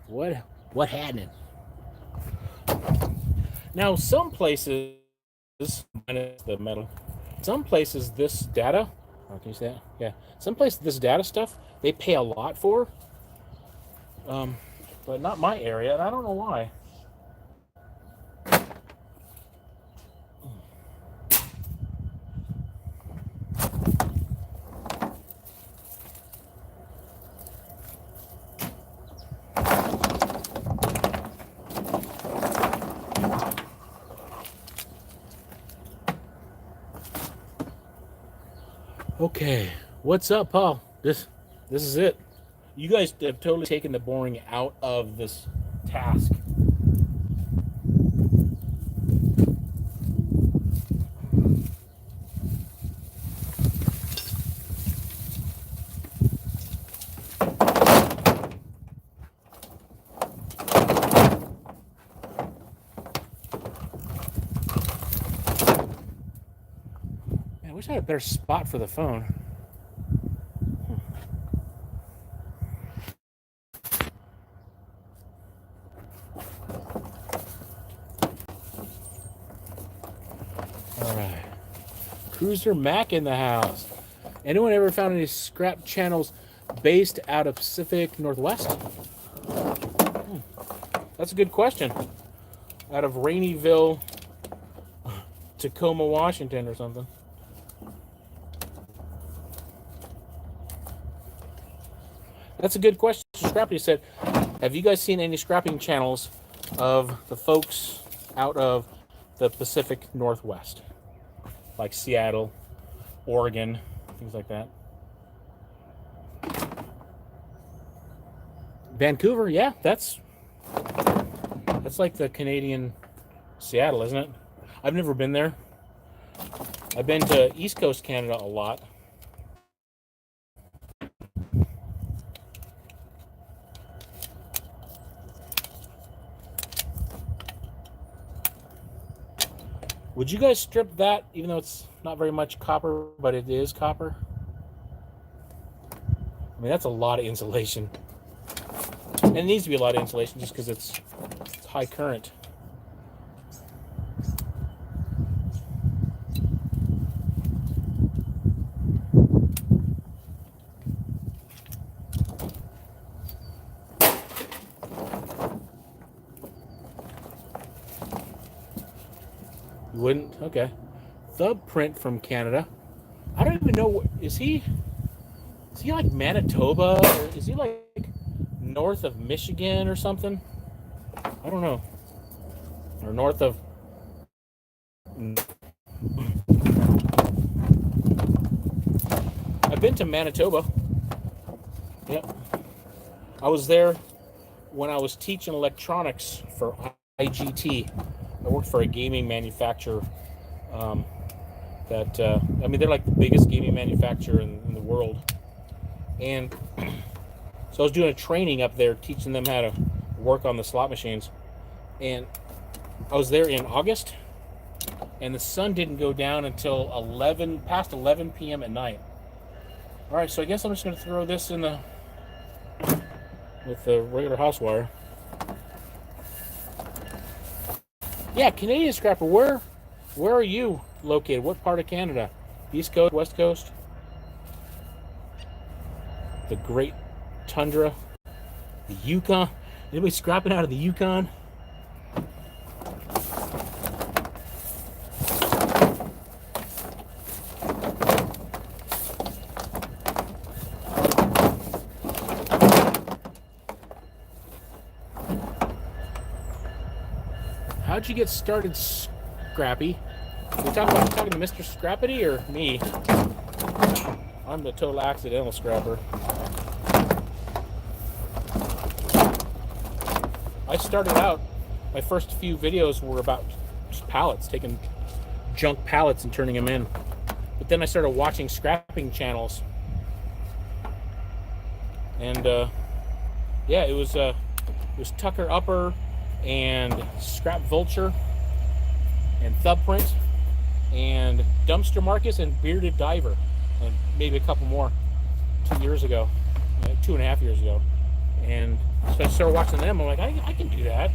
What happening? Now, some places, minus the metal, some places this data, oh, can you see that? Yeah. Some places this data stuff, they pay a lot for, but not my area, and I don't know why. Okay, what's up, Paul? This is it. You guys have totally taken the boring out of this task. Man, I wish I had a better spot for the phone. Alright. Cruiser Mac in the house. Anyone ever found any scrap channels based out of Pacific Northwest? That's a good question. Out of Raineyville, Tacoma, Washington or something. That's a good question. Scrappy said, have you guys seen any scrapping channels of the folks out of the Pacific Northwest? Like Seattle, Oregon, things like that. Vancouver, yeah, that's like the Canadian Seattle, isn't it? I've never been there. I've been to East Coast Canada a lot. Would you guys strip that, even though it's not very much copper, but it is copper? I mean, that's a lot of insulation. And it needs to be a lot of insulation just because it's high current. You wouldn't? Okay. Thumbprint from Canada. I don't even know. Is he like Manitoba? Or is he like north of Michigan or something? I don't know. Or north of... I've been to Manitoba. Yep. I was there when I was teaching electronics for IGT. I worked for a gaming manufacturer I mean, they're like the biggest gaming manufacturer in the world. And so I was doing a training up there, teaching them how to work on the slot machines. And I was there in August, and the sun didn't go down until past 11 p.m. at night. All right, so I guess I'm just going to throw this in with the regular house wire. Yeah, Canadian scrapper. Where are you located? What part of Canada? East Coast, West Coast? The Great Tundra? The Yukon? Anybody scrapping out of the Yukon? How'd you get started, Scrappy? Are we talking to Mr. Scrappity or me? I'm the total accidental scrapper. I started out my first few videos were about just pallets, taking junk pallets and turning them in. But then I started watching scrapping channels, and yeah, it was Tucker Upper and Scrap Vulture and Thumbprint and Dumpster Marcus and Bearded Diver, and maybe a couple more 2 years ago, 2.5 years ago. And so I started watching them. I'm like, I can do that.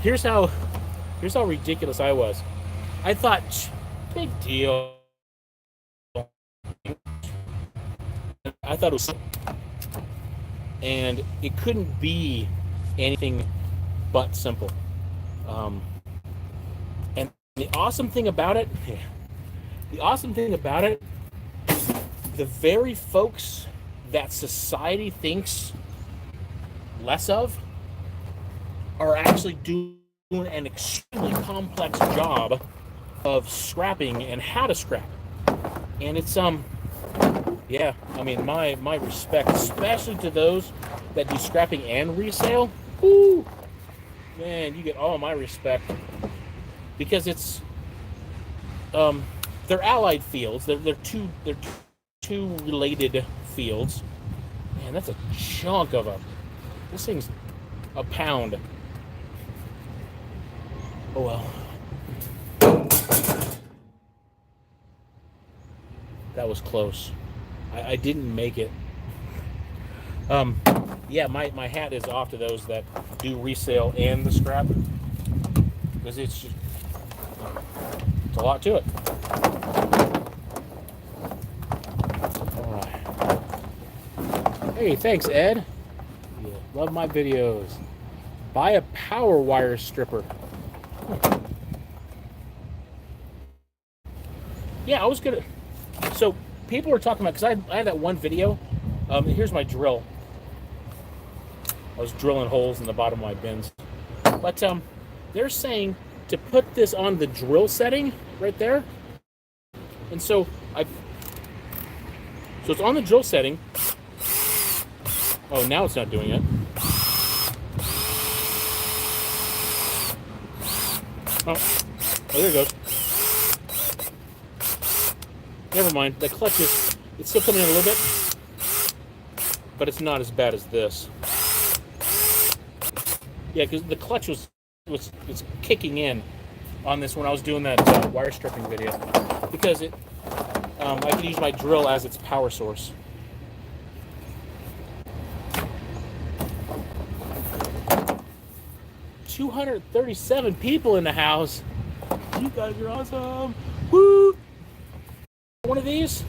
Here's how ridiculous I was. I thought, big deal. I thought it was, and it couldn't be anything but simple. And the awesome thing about it, the very folks that society thinks less of are actually doing an extremely complex job of scrapping and how to scrap. And it's yeah, I mean, my respect, especially to those that do scrapping and resale. Woo, man, you get all my respect, because it's they're allied fields. They're two related fields. Man, that's a chunk of this thing's a pound. Oh well. That was close. I didn't make it. Yeah, my hat is off to those that do resale and the scrap, because it's a lot to it. All right. Hey, thanks, Ed. Yeah, love my videos. Buy a power wire stripper. Yeah, I was gonna. So people are talking about, because I had that one video. Here's my drill. I was drilling holes in the bottom of my bins, but they're saying to put this on the drill setting right there, and so it's on the drill setting. Oh, now it's not doing it. Oh, there it goes. Never mind. The clutch it's still coming in a little bit, but it's not as bad as this. Yeah, because the clutch was kicking in on this when I was doing that wire stripping video, because I could use my drill as its power source. $237 people in the house. You guys are awesome. Woo! One of these.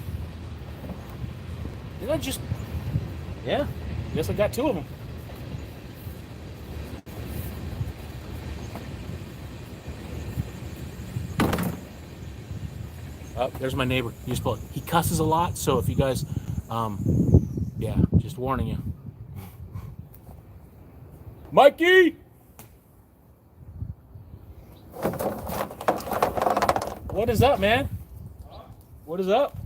Did I just? Yeah. Guess I got two of them. Oh, there's my neighbor. He cusses a lot, so if you guys, yeah, just warning you. Mikey! What is up, man? Huh? What is up?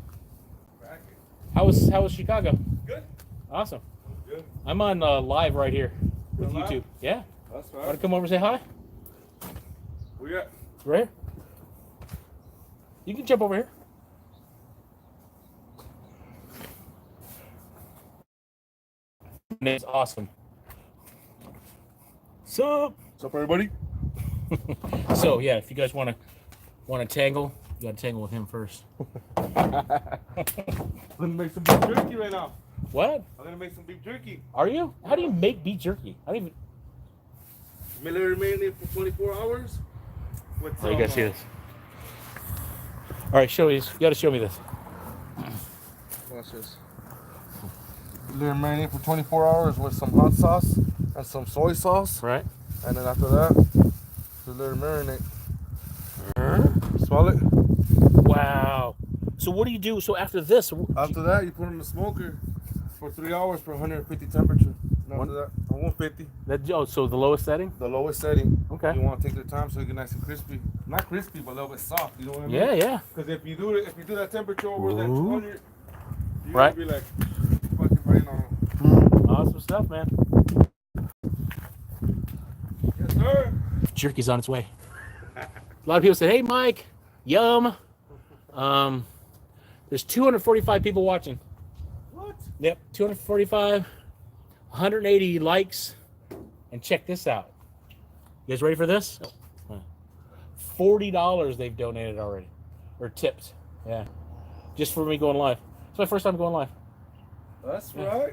How was Chicago? Good. Awesome. Good. I'm on live right here with You're YouTube. live? Yeah. That's fine. Want to come over and say hi? Where you at? Right here. You can jump over here. Name's awesome. Sup? What's up, everybody? So yeah, if you guys want to tangle, you got to tangle with him first. I'm gonna make some beef jerky right now. What? I'm gonna make some beef jerky. Are you? How do you make beef jerky? I don't even. Marinate for 24 hours. With Oh, you gotta see this. All right, show me this. You gotta show me this. Watch this. Let it marinate for 24 hours with some hot sauce and some soy sauce. Right. And then after that, just let it marinate. Smell it? Wow. So what do you do? So after this? After that, you put it in the smoker for 3 hours for 150 temperature. And after that, 150. So the lowest setting? The lowest setting. Okay. You want to take your time so it get nice and crispy. Not crispy, but a little bit soft. You know what I mean? Yeah, yeah. Because if you do that temperature over that 200, you're right. gonna be like fucking brain on them. Awesome stuff, man. Yes, sir. Jerky's on its way. A lot of people said, "Hey, Mike, yum." There's 245 people watching. What? Yep, 245, 180 likes, and check this out. You guys ready for this? $40 they've donated already, or tipped. Yeah, just for me going live. It's my first time going live. That's right.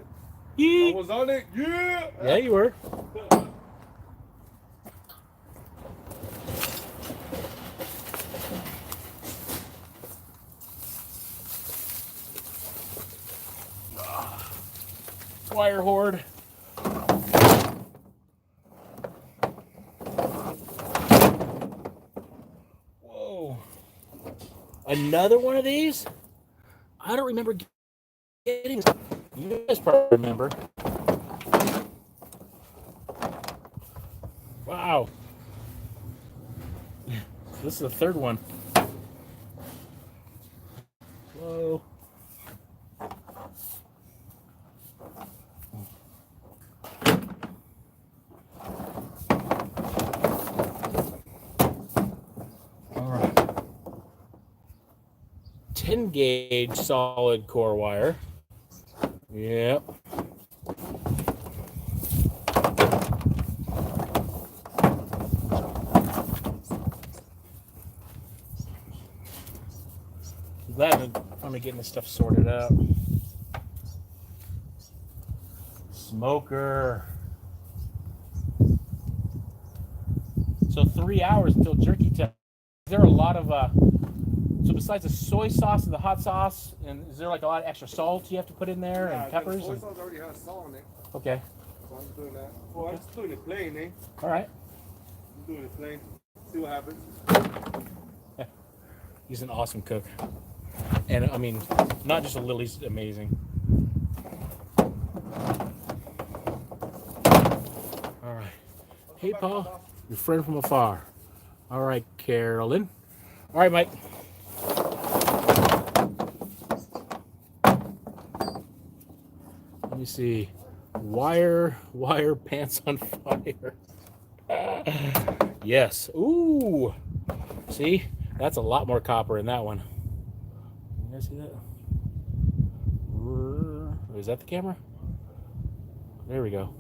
I Yeet. was on it. Yeah. Yeah, you were. Wire hoard. Whoa. Another one of these? I don't remember getting. You guys probably remember. Wow. This is the third one. Whoa. All right. 10 gauge solid core wire. Yep. Glad to finally getting this stuff sorted out. Smoker. So 3 hours until jerky time. Is there a lot of so besides the soy sauce and the hot sauce, and is there like a lot of extra salt you have to put in there and peppers? The soy sauce already has salt on it. Okay. So I'm doing that. Well, I'm just doing it plain, eh? All right. I'm doing it plain. See what happens. Yeah. He's an awesome cook. And I mean, not just a little, he's amazing. All right. Hey, Paul, your friend from afar. All right, Carolyn. All right, Mike. Let me see. Wire pants on fire. Yes. Ooh. See? That's a lot more copper in that one. You guys see that? Is that the camera? There we go.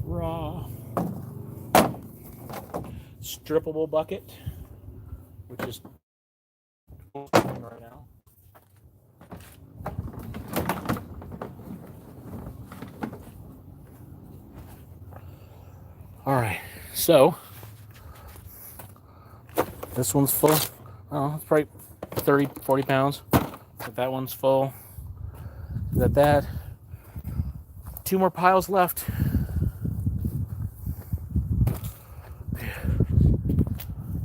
Raw. Strippable bucket, which is right now. All right, so this one's full. Oh, it's probably 30, 40 pounds. But that one's full. Got that. 2 more piles left.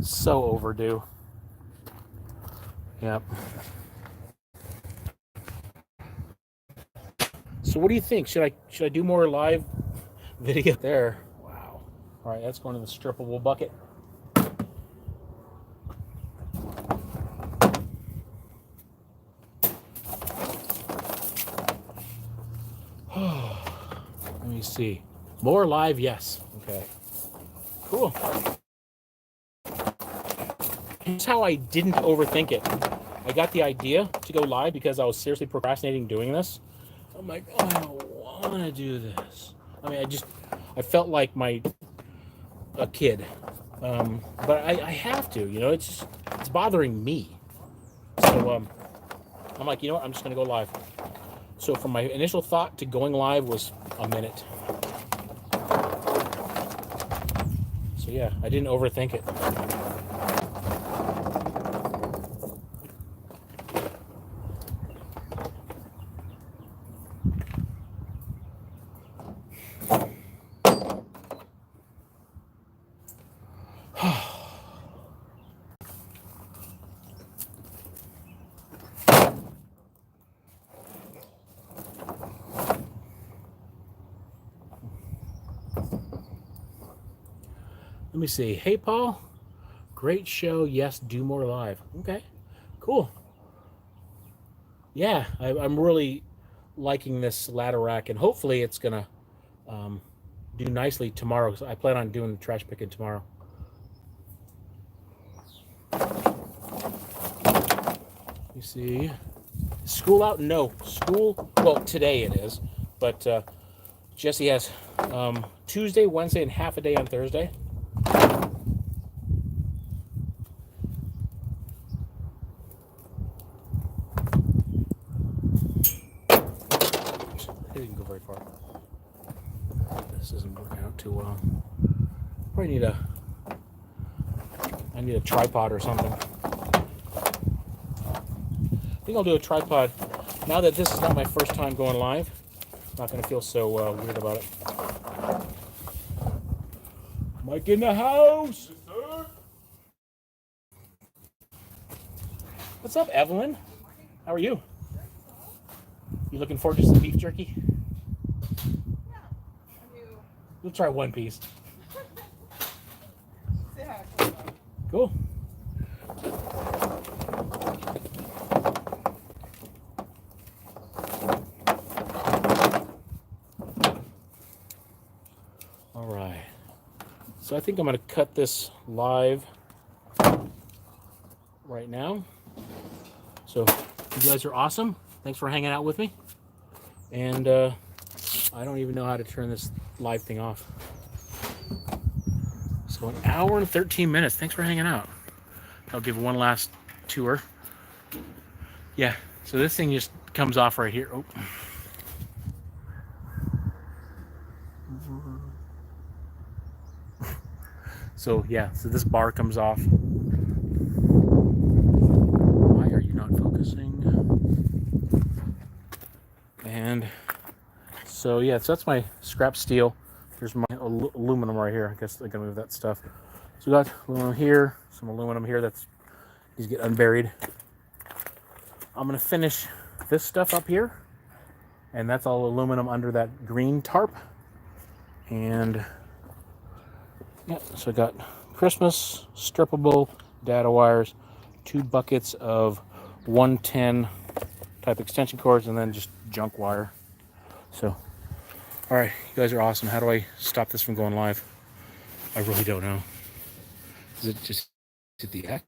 So overdue. Yep. So what do you think? Should I do more live video there? Wow. All right, that's going in the strippable bucket. Let me see. More live, yes. Okay. Cool. Here's how I didn't overthink it. I got the idea to go live because I was seriously procrastinating doing this. I'm like, oh, I don't want to do this. I mean, I felt like a kid. But I have to, you know, it's bothering me. So I'm like, you know what, I'm just going to go live. So from my initial thought to going live was a minute. So yeah, I didn't overthink it. Let me see. Hey, Paul. Great show. Yes, do more live. Okay, cool. Yeah, I'm really liking this ladder rack, and hopefully it's going to do nicely tomorrow, because I plan on doing the trash picking tomorrow. You see, school out? No, school. Well, today it is, but Jesse has Tuesday, Wednesday, and half a day on Thursday. It didn't go very far. This isn't working out too well. Probably need I need a tripod or something. I think I'll do a tripod. Now that this is not my first time going live, I'm not going to feel so weird about it. Mike in the house! Yes, sir. What's up, Evelyn? How are you? You looking forward to some beef jerky? Yeah. We'll try one piece. See how it comes out. Cool. All right. So I think I'm going to cut this live right now. So you guys are awesome. Thanks for hanging out with me. And I don't even know how to turn this live thing off. So an hour and 13 minutes. Thanks for hanging out. I'll give one last tour. Yeah, so this thing just comes off right here. Oh. So yeah, so this bar comes off. Why are you not focusing? And so yeah, so that's my scrap steel. Here's my aluminum right here. I guess I gotta move that stuff. So we got aluminum here, some aluminum here that's needs to get unburied. I'm gonna finish this stuff up here, and that's all aluminum under that green tarp. And yeah, so I got Christmas strippable data wires, 2 buckets of 110 type extension cords, and then just junk wire. So, all right, you guys are awesome. How do I stop this from going live? I really don't know. Is it just hit the X?